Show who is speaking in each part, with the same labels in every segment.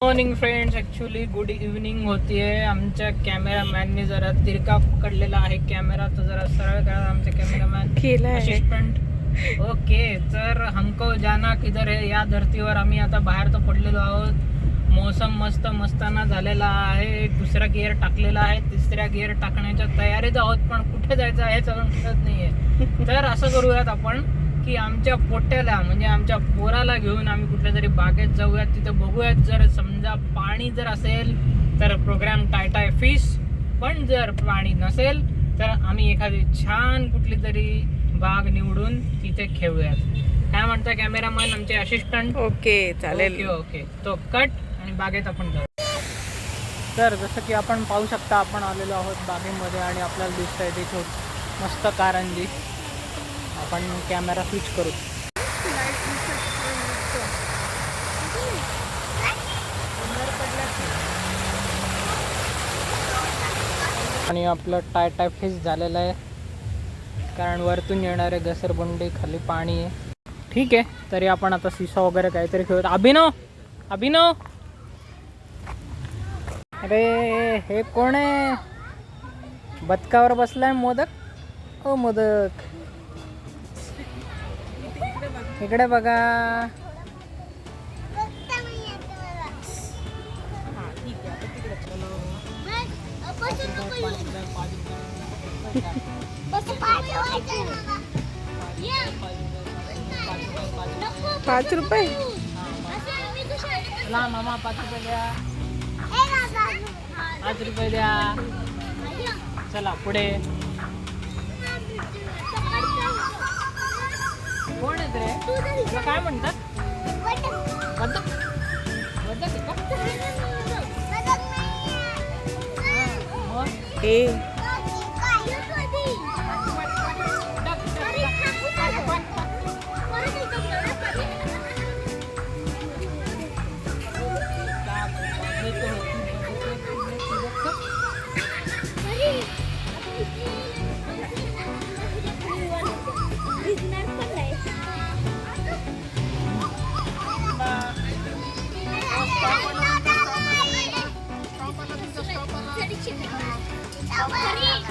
Speaker 1: Morning friends, actually good evening होतीये. आमच्या कॅमेरामॅनने जरा तिरका पकडलेला आहे कॅमेरा, तो जरा सरळ करा. आमचे कॅमेरामॅन असिस्टंट. ओके, तर हमको जाना किधर है या धर्तीवर. आम्ही आता बाहेर तर पडलेलो आहोत. मौसम मस्त मस्ताना झालेला आहे. दुसरा गिअर टाकलेला आहे, तिसऱ्या गिअर टाकण्याच्या तयारीत आहोत, पण कुठे जायचं आहे सगळं कळत नाहीये. तर असं करूयात आपण की आमच्या पोट्याला म्हणजे आमच्या पोराला घेऊन आम्ही कुठल्या तरी बागेत जाऊयात. तिथं बघूयात, जर समजा पाणी जर असेल तर प्रोग्राम टाय फिश, पण जर पाणी नसेल तर आम्ही एखादी छान कुठली तरी बाग निवडून तिथे खेळूयात. काय म्हणता कॅमेरामॅन, आमचे असिस्टंट?
Speaker 2: ओके, चालेल.
Speaker 1: ओके ओके, तो कट आणि बागेत आपण जाऊ. तर जसं की आपण पाहू शकता, आपण आलेलो आहोत बागेमध्ये आणि आपल्याला दिसतंय तिथे मस्त कारंजी. आपण कॅमेरा स्विच करू. आणि आपलं टाय फिश झालेलं आहे, कारण वरतून येणारे घसरगुंडी, खाली पाणी आहे. ठीक आहे, तरी आपण आता सिसा वगैरे काहीतरी खेळूया. अभिनव, अरे हे कोण आहे? बदकावर बसलाय मोदक. ओ मोदक, इकडे बघा.
Speaker 2: ₹5
Speaker 1: चला मामा, ₹5 द्या. ₹5 द्या. चला पुढे. कोण आहे रे? तुला काय म्हणतात? बदक आहे का?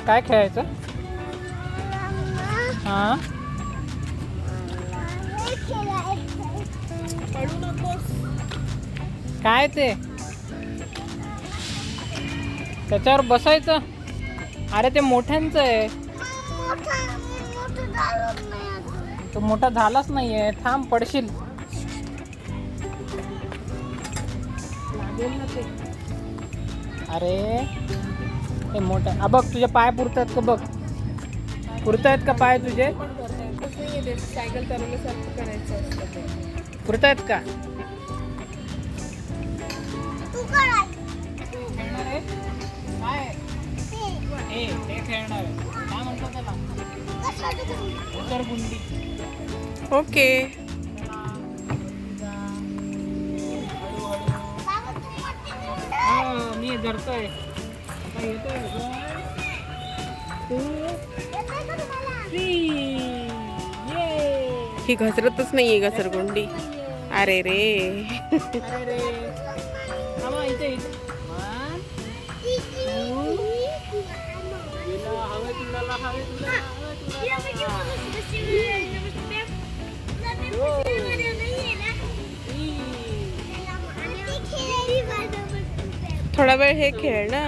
Speaker 1: काय खेळायचं? हा, काय ते? त्याच्यावर बसायचं? अरे ते मोठ्यांचं आहे. तो मोठा झालाच नाहीये. थांब, पडशील. लागेल ना ते. अरे हे मोठं. बघ, तुझे पाय पुरतायत का? बघ, पुरतायत का पाय तुझे?
Speaker 2: सायकल चालवल्यासारखं करायचं असतं.
Speaker 1: पुरतायत का? खेळणार आहे काय? ते खेळणार आहे. काय म्हणतो त्याला? घसरगुंडी.
Speaker 2: ओके.
Speaker 1: मी धरतोय.
Speaker 2: ही घसरतच नाहीये घसरगुंडी. अरे रे. थोडा वेळ हे खेळ ना.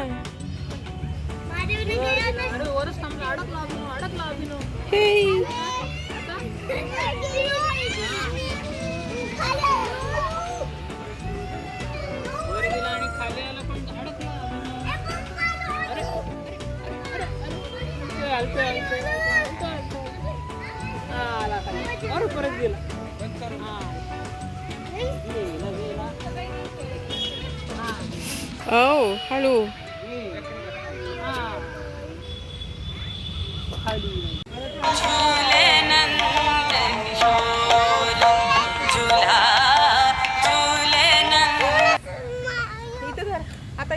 Speaker 2: हे
Speaker 1: परत गेला.
Speaker 2: ओ हळू.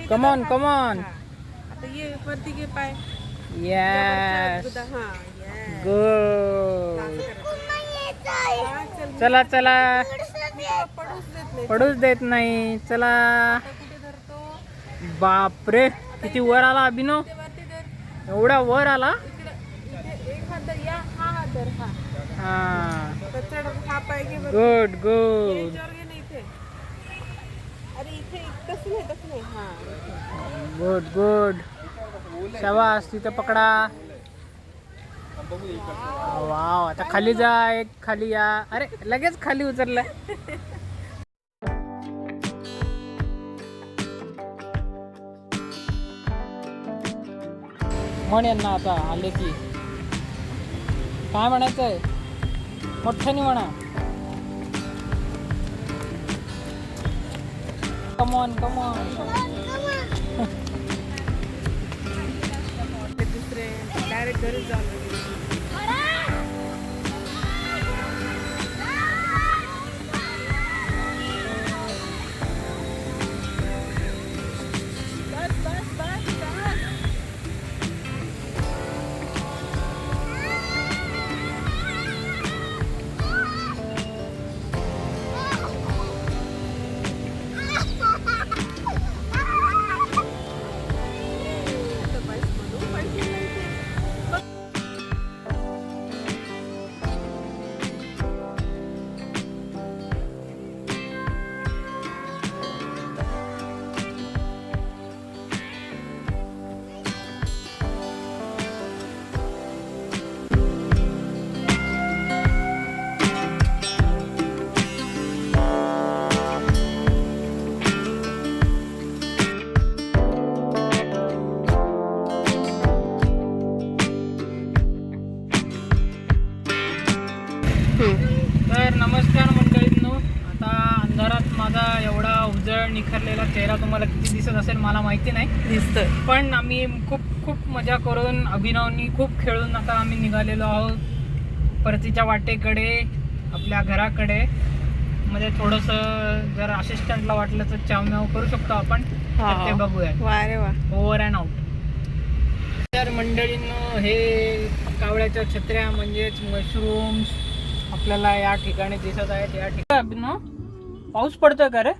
Speaker 1: कमॉन
Speaker 2: आता ये वरती घे पाय.
Speaker 1: यस,
Speaker 2: हा,
Speaker 1: गुड. चला
Speaker 2: पडूच देत
Speaker 1: पडूच देत नाही. चला.
Speaker 2: कुठे धरतो?
Speaker 1: बापरे, किती वर आला अभिनव.
Speaker 2: ते वरती धर.
Speaker 1: एवढा वर आला.
Speaker 2: इथे एक हात धर. हा हात धर.
Speaker 1: हा,
Speaker 2: तर चढ. हा पाय घे बरं.
Speaker 1: Good good.
Speaker 2: याच्यावर घे ना इथे. अरे इथे तसं नाही. हा
Speaker 1: गुड गुड. शाबास, तिथं पकडा. वाव, आता खाली जा. एक खाली या. अरे लगेच खाली उतरला. म्हण यांना आता आले की काय म्हणायचंय, मोठ्याने म्हणा. Come on come on.
Speaker 2: ते दुसरे डायरेक्ट घरी जाऊन
Speaker 1: तर नमस्कार मंडळींनो. आता अंधारात माझा एवढा उजळ निखरलेला चेहरा तुम्हाला किती दिसत असेल मला माहिती नाही,
Speaker 2: दिसतोय.
Speaker 1: पण आम्ही खूप मजा करून अभिनवनी खूप खेळून आता आम्ही निघालेलो आहोत परतीच्या वाटेकडे, आपल्या घराकडे. म्हणजे थोडंसं जर असिस्टंटला वाटलं तर चावम्याव करू शकतो आपण, तर ते बघूया.
Speaker 2: वा रे वा.
Speaker 1: Over and out. तर मंडळींनो, हे कावळ्याच्या छत्र्या म्हणजेच मशरूम्स आपल्याला या ठिकाणी दिसत आहेत. या ठिकाणी अभिनव, पाऊस पडतोय का रे?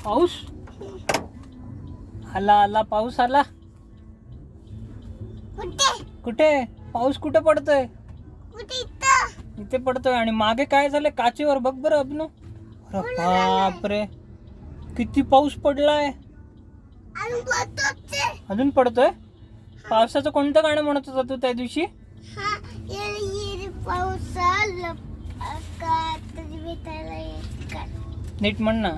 Speaker 1: पाऊस आला पाऊस आला. कुठे पाऊस कुठे पडतोय? इथे पडतोय. आणि मागे काय झालंय काचेवर बघ बरं अभिनव. अरे बापरे, किती पाऊस पडलाय. अजून पडतोय. पावसाचं कोणतं गाणं म्हणत होता तू त्या दिवशी? नीट म्हण ना.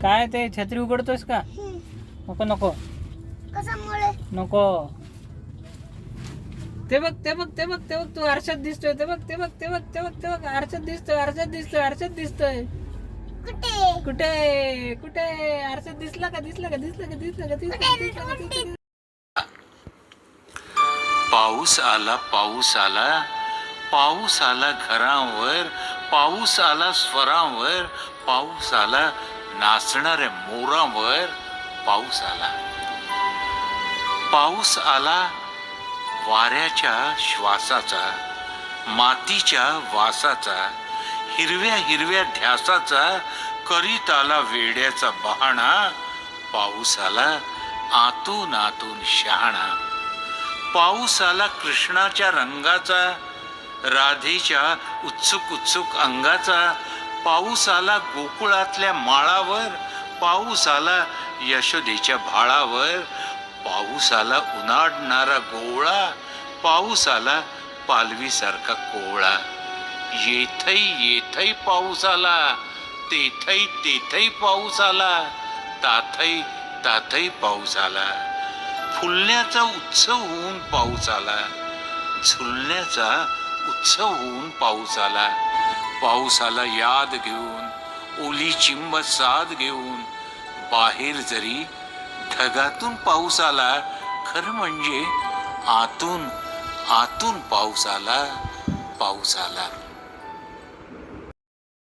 Speaker 1: काय ते छत्री उघडतोयस का? नको नको नको. ते बघ तू आरशात दिसतोय. ते बघ आरशात दिसतोय. कुठे आरशात दिसला का?
Speaker 3: पाऊस आला घरांवर, पाऊस आला स्वरांवर, पाऊस आला नाचणाऱ्या मोरांवर, पाऊस आला वाऱ्याच्या श्वासाचा, मातीच्या वासाचा, हिरव्या ध्यासाचा, करीत आला वेड्याचा बहाणा. पाऊस आला आतून शहाणा. पाऊस आला कृष्णाच्या रंगाचा, राधेच्या उत्सुक अंगाचा. पाऊस आला गोकुळातल्या माळावर, पाऊस आला यशोदेच्या भाळावर. पाऊस आला उन्हाळणारा गोवळा, पाऊस आला पालवीसारखा कोवळा. येथई पाऊस आला, तेथई पाऊस आला, ताथई पाऊस आला. फुलण्याचा उत्सव होऊन पाऊस आला, झुलण्याचा उत्सव होऊन पाऊस आला. पाऊस आला याद घेऊन, ओली चिंब साद घेऊन. बाहेर जरी ढगातून पाऊस आला, खरं म्हणजे आतून पाऊस आला.